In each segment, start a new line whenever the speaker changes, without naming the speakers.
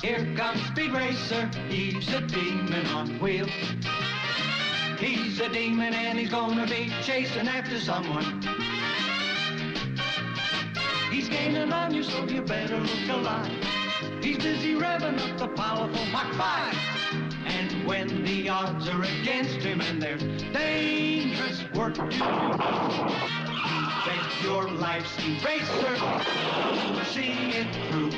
Here comes Speed Racer. He's a demon on wheels. He's a demon and he's gonna be chasing after someone. He's gaining on you, so you better look alive. He's busy revving up the powerful Mach 5. And when the odds are against him and there's dangerous work to do, bet your life, Speed Racer, see it through.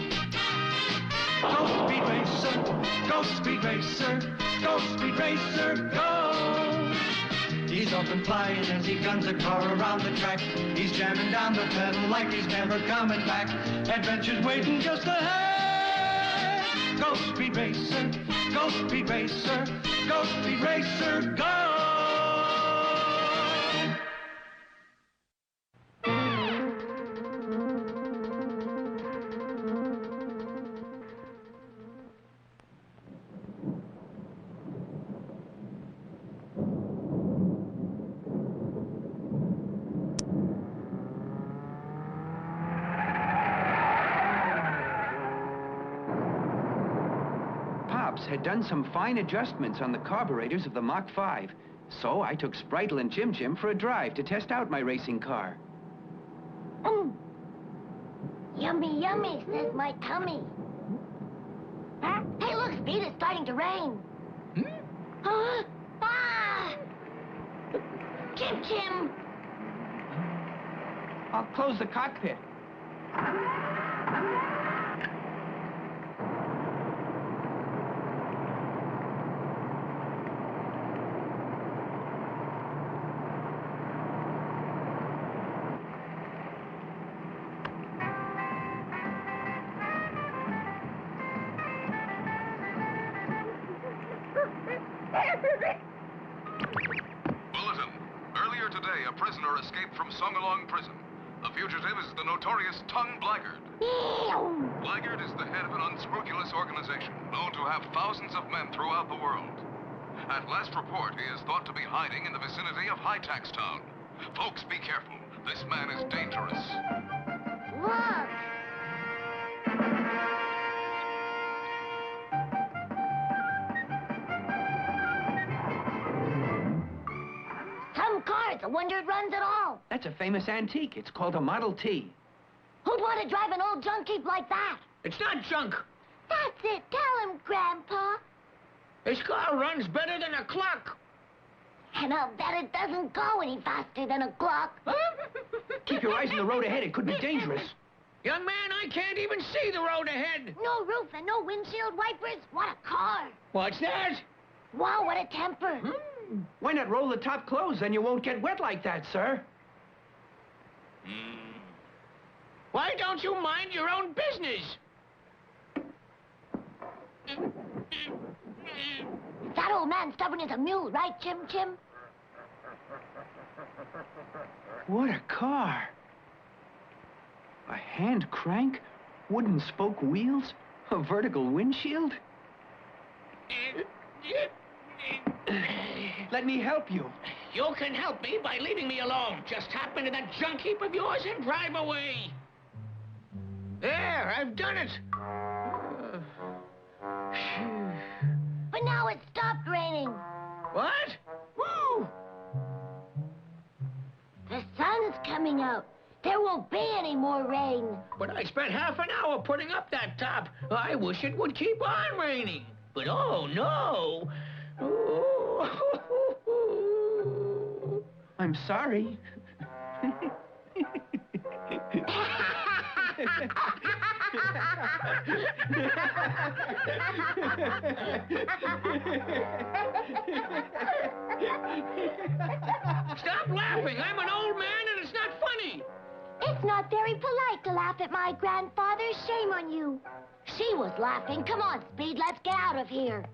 Go Speed Racer, go Speed Racer, go Speed Racer, go! He's up and flying as he guns a car around the track. He's jamming down the pedal like he's never coming back. Adventure's waiting just ahead. Go Speed Racer, go Speed Racer, go Speed Racer, go!
Had done some fine adjustments on the carburetors of the Mach 5. So I took Spritel and Jim Jim for a drive to test out my racing car.
Yummy, yummy, says my tummy. Huh? Hey, look, Speed, it's starting to rain. Huh? Ah! Jim Jim!
I'll close the cockpit.
Bulletin. Earlier today, a prisoner escaped from Songalong prison. The fugitive is the notorious Tongue Blackguard. Blackguard is the head of an unscrupulous organization known to have thousands of men throughout the world. At last report, he is thought to be hiding in the vicinity of High Tax Town. Folks, be careful. This man is dangerous.
Look! Some cars, I wonder it runs at all.
That's a famous antique. It's called a Model T.
Who'd want to drive an old junk heap like that?
It's not junk.
That's it. Tell him, Grandpa.
This car runs better than a clock.
And I'll bet it doesn't go any faster than a clock.
Keep your eyes on the road ahead. It could be dangerous.
Young man, I can't even see the road ahead.
No roof and no windshield wipers. What a car.
What's that?
Wow, what a temper.
Why not roll the top closed? Then you won't get wet like that, sir.
Why don't you mind your own business?
That old man stubborn as a mule, right, Jim Jim?
What a car. A hand crank, wooden spoke wheels, a vertical windshield. Let me help you.
You can help me by leaving me alone. Just hop into that junk heap of yours and drive away. There, I've done it.
But now it stopped raining.
What? Woo!
The sun's coming out. There won't be any more rain.
But I spent half an hour putting up that top. I wish it would keep on raining. But oh, no. Oh.
I'm sorry.
Stop laughing. I'm an old man and it's not funny.
It's not very polite to laugh at my grandfather. Shame on you. She was laughing. Come on, Speed, let's get out of here.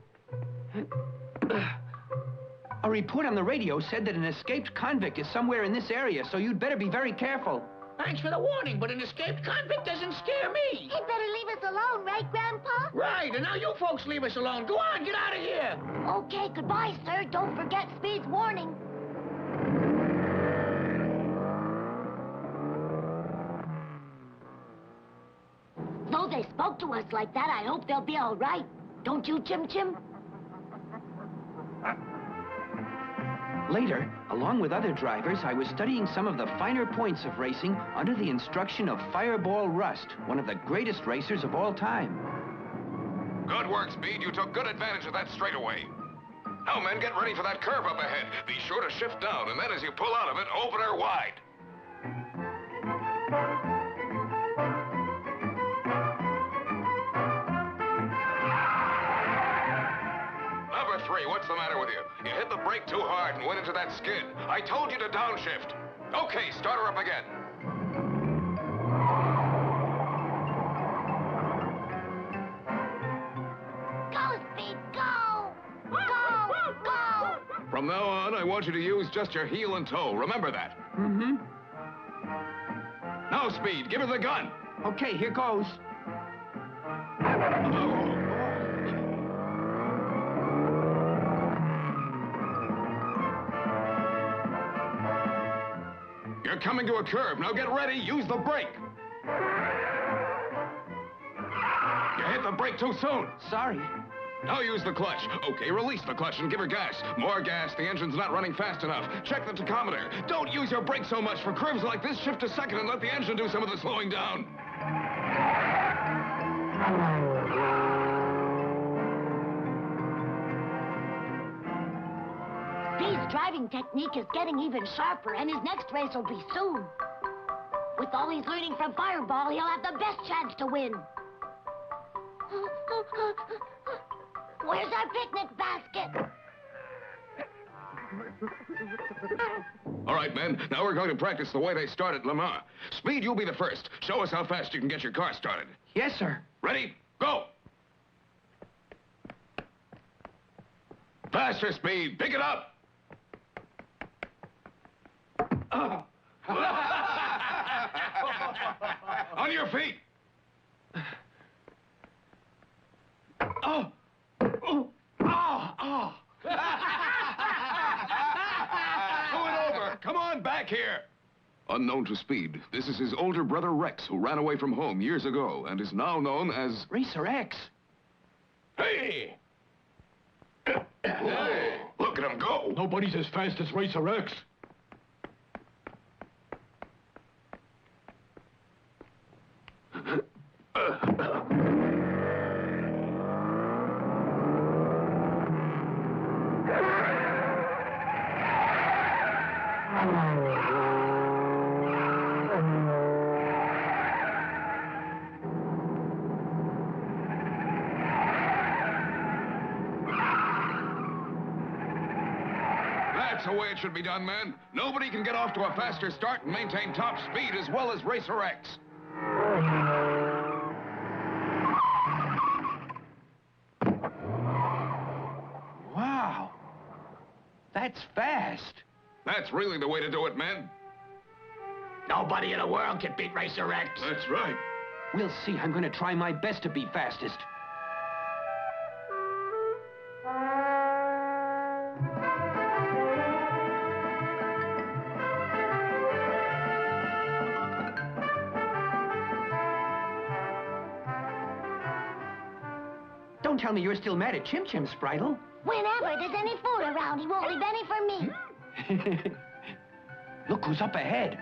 A report on the radio said that an escaped convict is somewhere in this area, so you'd better be very careful.
Thanks for the warning, but an escaped convict doesn't scare me.
He'd better leave us alone, right, Grandpa?
Right, and now you folks leave us alone. Go on, get out of here.
Okay, goodbye, sir. Don't forget Speed's warning. Although they spoke to us like that, I hope they'll be all right. Don't you, Chim Chim?
Later, along with other drivers, I was studying some of the finer points of racing under the instruction of Fireball Rust, one of the greatest racers of all time.
Good work, Speed. You took good advantage of that straightaway. Now, men, get ready for that curve up ahead. Be sure to shift down, and then as you pull out of it, open her wide. Number 3, what's the matter with you? You hit the brake too hard and went into that skid. I told you to downshift. Okay, start her up again.
Go, Speed, go! Go, go!
From now on, I want you to use just your heel and toe. Remember that.
Mm-hmm.
Now, Speed, give her the gun.
Okay, here goes.
You're coming to a curve. Now get ready. Use the brake. You hit the brake too soon.
Sorry.
Now use the clutch. Okay, release the clutch and give her gas. More gas. The engine's not running fast enough. Check the tachometer. Don't use your brake so much. For curves like this, shift to second and let the engine do some of the slowing down.
Speed's driving technique is getting even sharper, and his next race will be soon. With all he's learning from Fireball, he'll have the best chance to win. Where's our picnic basket?
All right, men. Now we're going to practice the way they start at Le Mans. Speed, you'll be the first. Show us how fast you can get your car started.
Yes, sir.
Ready? Go! Faster, Speed. Pick it up. On your feet.
Oh! Oh! Oh! Oh!
Pull it over. Come on, back here. Unknown to Speed, this is his older brother Rex, who ran away from home years ago and is now known as...
Racer X.
Hey! Whoa, look at him go.
Nobody's as fast as Racer X.
That's the way it should be done, man. Nobody can get off to a faster start and maintain top speed as well as Racer X.
Wow. That's fast.
That's really the way to do it, men.
Nobody in the world can beat Racer X.
That's right.
We'll see. I'm going to try my best to be fastest. Don't tell me you're still mad at Chim Chim, Spritle.
Whenever there's any food around, he won't leave any for me.
Look who's up ahead.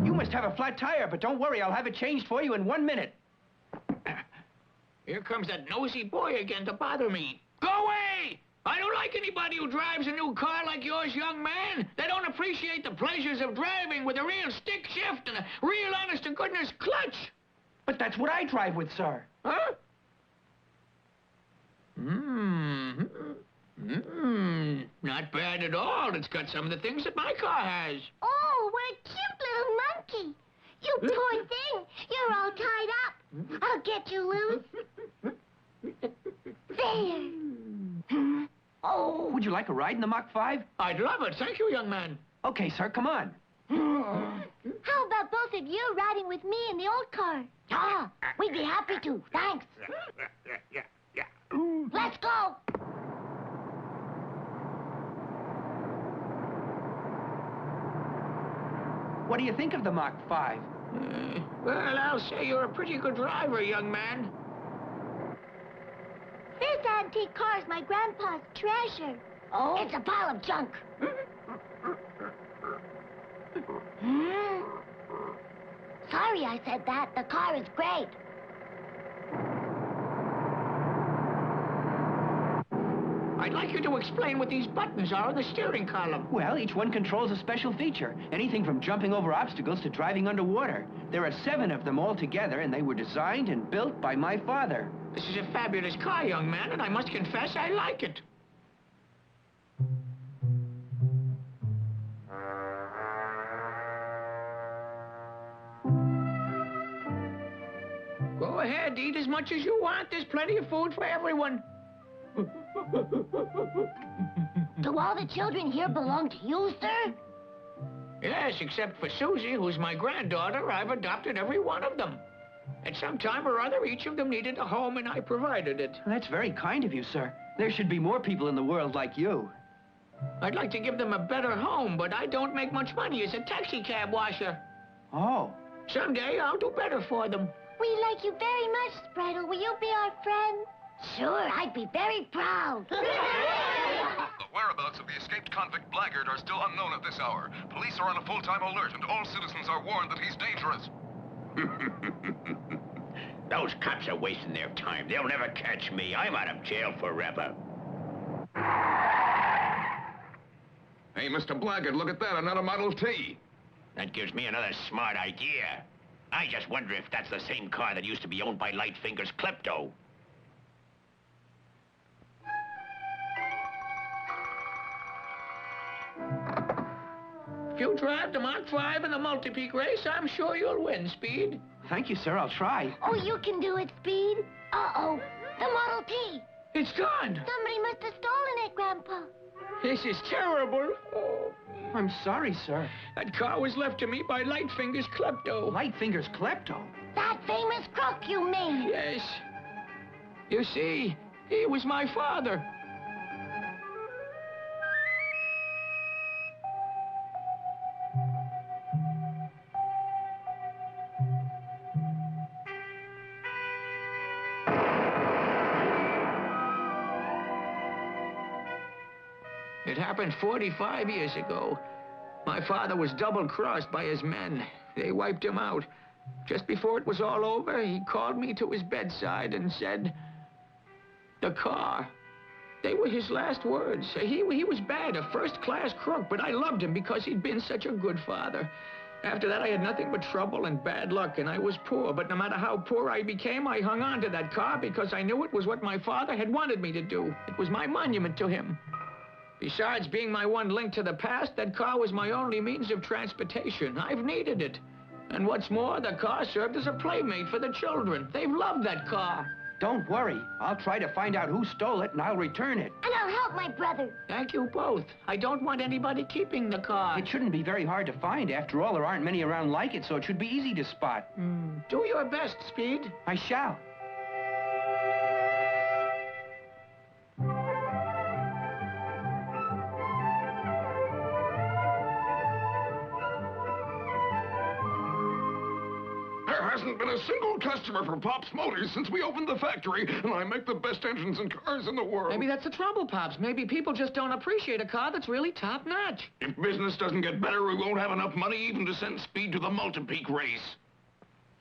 You must have a flat tire, but don't worry, I'll have it changed for you in 1 minute.
Here comes that nosy boy again to bother me. Go away! I don't like anybody who drives a new car like yours, young man. They don't appreciate the pleasures of driving with a real stick shift and a real honest-to-goodness clutch.
But that's what I drive with, sir.
Huh? Not bad at all. It's got some of the things that my car has.
Oh, what a cute little monkey. You poor thing. You're all tied up. I'll get you loose. There.
Oh, would you like a ride in the Mach 5?
I'd love it. Thank you, young man.
Okay, sir, come on.
How about both of you riding with me in the old car? Ah, we'd be happy to. Thanks. Let's go.
What do you think of the Mach 5?
Well, I'll say you're a pretty good driver, young man.
This antique car is my grandpa's treasure. Oh? It's a pile of junk. Sorry I said that. The car is great.
I'd like you to explain what these buttons are on the steering column.
Well, each one controls a special feature. Anything from jumping over obstacles to driving underwater. There are 7 of them all together, and they were designed and built by my father.
This is a fabulous car, young man, and I must confess I like it. Go ahead, eat as much as you want. There's plenty of food for everyone.
Do all the children here belong to you, sir?
Yes, except for Susie, who's my granddaughter. I've adopted every one of them. At some time or other, each of them needed a home, and I provided it.
That's very kind of you, sir. There should be more people in the world like you.
I'd like to give them a better home, but I don't make much money as a taxi cab washer.
Oh.
Someday, I'll do better for them.
We like you very much, Spritle. Will you be our friend? Sure, I'd be very proud.
The whereabouts of the escaped convict Blackguard are still unknown at this hour. Police are on a full-time alert, and all citizens are warned that he's dangerous.
Those cops are wasting their time. They'll never catch me. I'm out of jail forever.
Hey, Mr. Blackguard, look at that, another Model T.
That gives me another smart idea. I just wonder if that's the same car that used to be owned by Lightfinger's klepto.
If you drive the Mach 5 in the multi-peak race, I'm sure you'll win, Speed.
Thank you, sir. I'll try.
Oh, you can do it, Speed. Uh-oh, the Model T.
It's gone.
Somebody must have stolen it, Grandpa.
This is terrible. Oh.
I'm sorry, sir.
That car was left to me by Lightfinger's klepto.
Lightfinger's klepto?
That famous crook, you mean?
Yes. You see, he was my father. It happened 45 years ago. My father was double-crossed by his men. They wiped him out. Just before it was all over, he called me to his bedside and said, "The car." They were his last words. He was bad, a first-class crook, but I loved him because he'd been such a good father. After that, I had nothing but trouble and bad luck, and I was poor. But no matter how poor I became, I hung on to that car because I knew it was what my father had wanted me to do. It was my monument to him. Besides being my one link to the past, that car was my only means of transportation. I've needed it. And what's more, the car served as a playmate for the children. They've loved that car.
Don't worry. I'll try to find out who stole it, and I'll return it.
And I'll help my brother.
Thank you both. I don't want anybody keeping the car.
It shouldn't be very hard to find. After all, there aren't many around like it, so it should be easy to spot.
Do your best, Speed.
I shall.
Hasn't been a single customer for Pop's Motors since we opened the factory, and I make the best engines and cars in the world.
Maybe that's the trouble, Pops. Maybe people just don't appreciate a car that's really top-notch.
If business doesn't get better, we won't have enough money even to send Speed to the multi-peak race.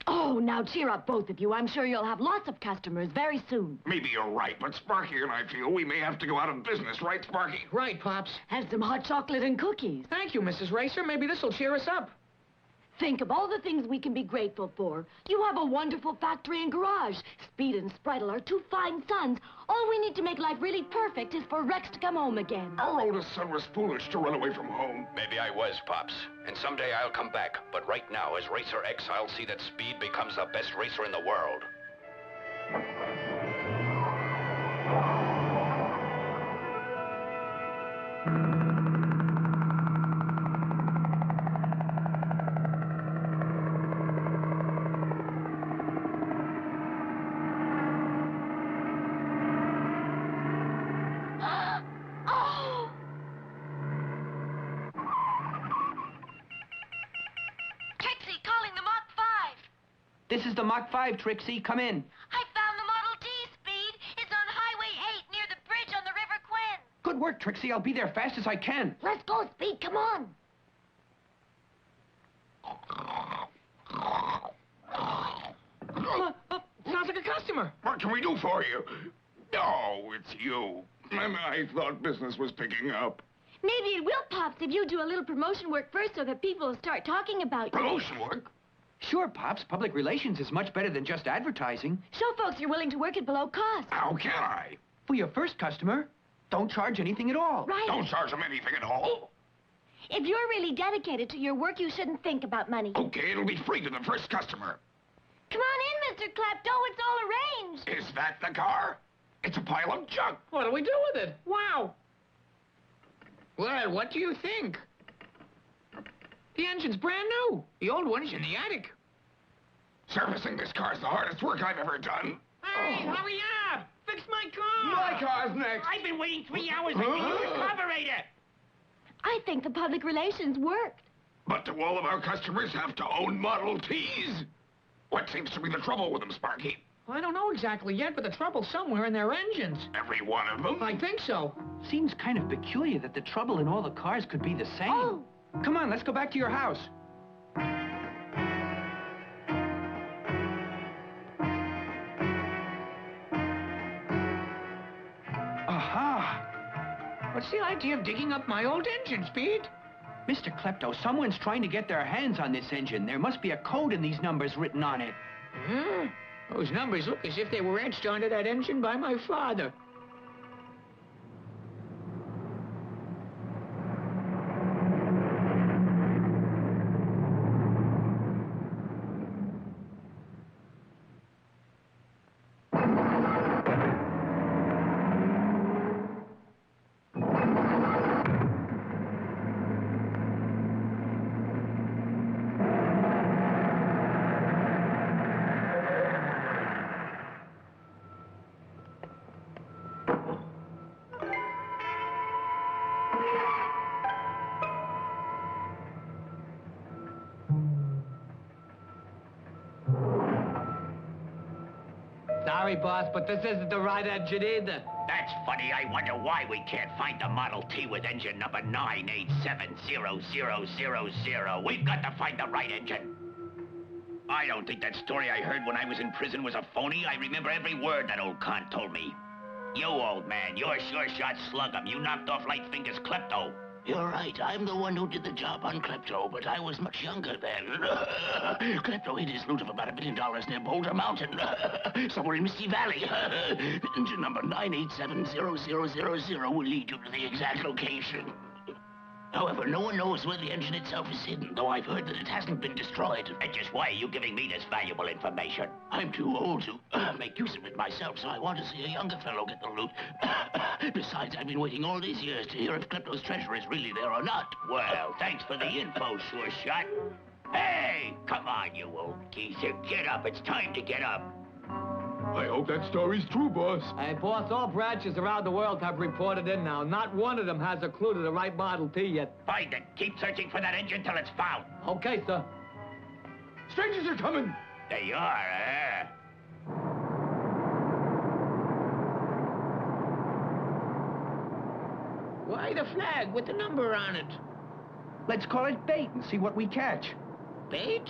Oh, now cheer up, both of you. I'm sure you'll have lots of customers very soon.
Maybe you're right, but Sparky and I feel we may have to go out of business, right, Sparky?
Right, Pops.
Have some hot chocolate and cookies.
Thank you, Mrs. Racer. Maybe this'll cheer us up.
Think of all the things we can be grateful for. You have a wonderful factory and garage. Speed and Spritle are 2 fine sons. All we need to make life really perfect is for Rex to come home again.
Our oldest son was foolish to run away from home.
Maybe I was, Pops. And someday I'll come back. But right now, as Racer X, I'll see that Speed becomes the best racer in the world.
This is the Mach 5, Trixie. Come in.
I found the Model T, Speed. It's on Highway 8 near the bridge on the River Quinn.
Good work, Trixie. I'll be there fast as I can.
Let's go, Speed. Come on.
Sounds like a customer.
What can we do for you? Oh, it's you. I thought business was picking up.
Maybe it will, Pops, if you do a little promotion work first so that people will start talking about you.
Promotion work?
Sure, Pops. Public relations is much better than just advertising.
Show folks you're willing to work at below cost.
How can I?
For your first customer, don't charge anything at all.
Right.
Don't charge them anything at all.
If you're really dedicated to your work, you shouldn't think about money.
Okay, it'll be free to the first customer.
Come on in, Mr. Klepto. It's all arranged.
Is that the car? It's a pile of junk.
What do we do with it? Wow. Well, what do you think? The engine's brand new. The old one's in the attic.
Servicing this car's the hardest work I've ever done.
Hey, hurry up! Fix my car!
My car's next.
I've been waiting 3 hours. I think it's a carburetor.
I think the public relations worked.
But do all of our customers have to own Model Ts? What seems to be the trouble with them, Sparky?
Well, I don't know exactly yet, but the trouble's somewhere in their engines.
Every one of them?
I think so.
Seems kind of peculiar that the trouble in all the cars could be the same.
Oh.
Come on, let's go back to your house. Aha!
What's the idea of digging up my old engine, Speed?
Mr. Klepto, someone's trying to get their hands on this engine. There must be a code in these numbers written on it.
Hmm? Those numbers look as if they were etched onto that engine by my father. Sorry, boss, but this isn't the right engine either.
That's funny. I wonder why we can't find the Model T with engine number 9870000. We've got to find the right engine. I don't think that story I heard when I was in prison was a phony. I remember every word that old con told me. You, old man, you're sure shot Slug'em. You knocked off Lightfinger's Klepto.
You're right. I'm the one who did the job on Klepto, but I was much younger then. Klepto hid his loot of about $1 billion near Boulder Mountain, somewhere in Misty Valley. Engine number 9870000 will lead you to the exact location. However, no one knows where the engine itself is hidden, though I've heard that it hasn't been destroyed.
And just why are you giving me this valuable information?
I'm too old to make use of it myself, so I want to see a younger fellow get the loot. Besides, I've been waiting all these years to hear if Klepto's treasure is really there or not.
Well, thanks for the info, sure shot. Hey, come on, you old geezer. Get up. It's time to get up.
I hope that story's true, boss.
Hey, boss, all branches around the world have reported in now. Not one of them has a clue to the right Model T yet.
Find it. Keep searching for that engine till it's found.
Okay, sir.
Strangers are coming.
They are, eh?
Why the flag with the number on it?
Let's call it bait and see what we catch.
Bait?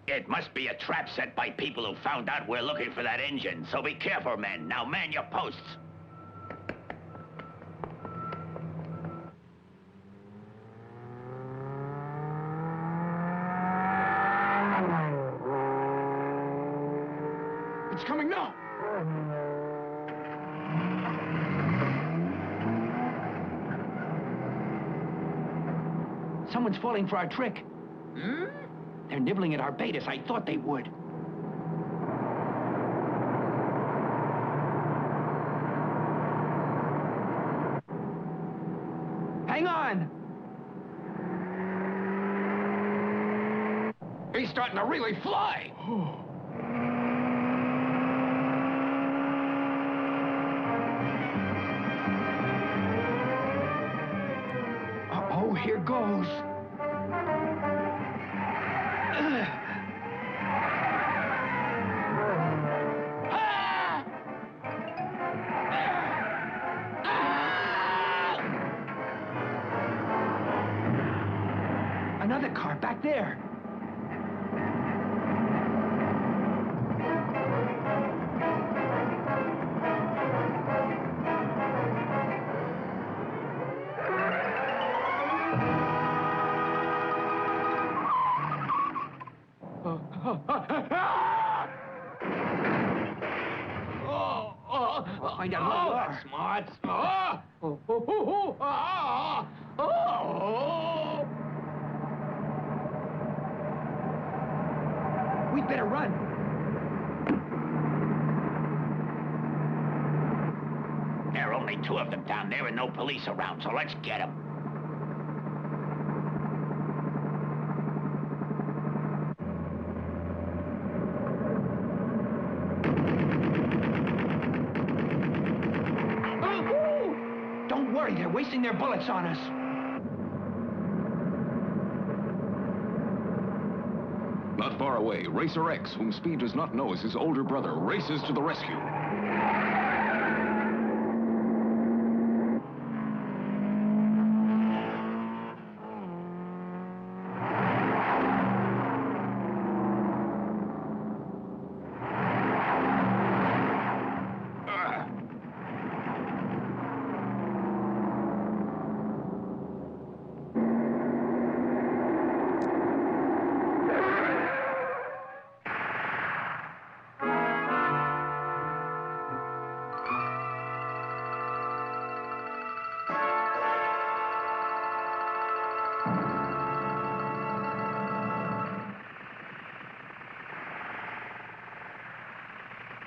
It must be a trap set by people who found out we're looking for that engine. So be careful, men. Now man your posts.
It's coming now.
Someone's falling for our trick.
Hmm?
They're nibbling at our bait as I thought they would. Hang on!
He's starting to really fly.
Uh-oh, here goes. Another car back there. Find out who you are.
Smart.
We'd better run.
There are only 2 of them down there and no police around, so let's get them.
Don't worry, they're wasting their bullets on us.
Not far away, Racer X, whom Speed does not know is his older brother, races to the rescue.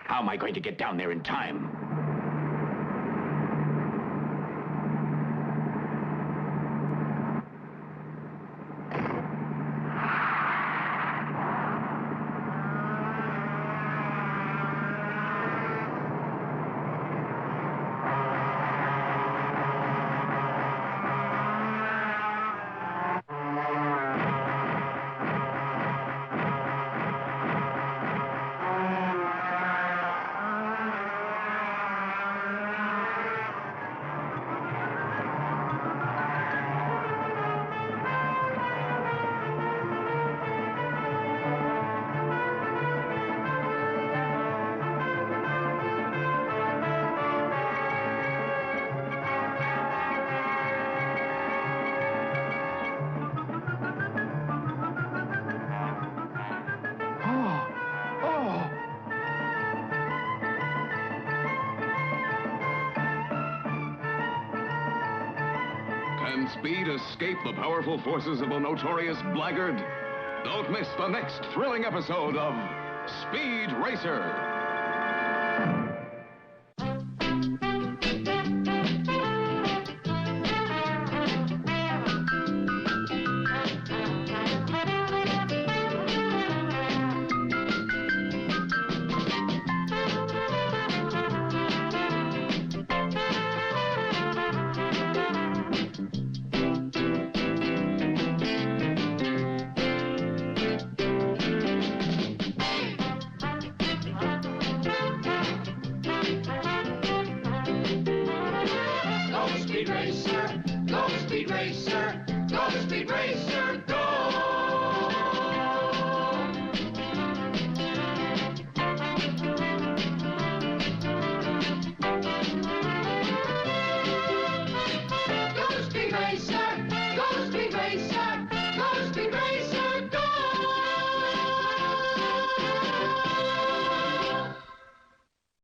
How am I going to get down there in time? Can Speed escape the powerful forces of a notorious blackguard? Don't miss the next thrilling episode of Speed Racer.
Go Speed Racer, go Speed Racer, go Speed Racer.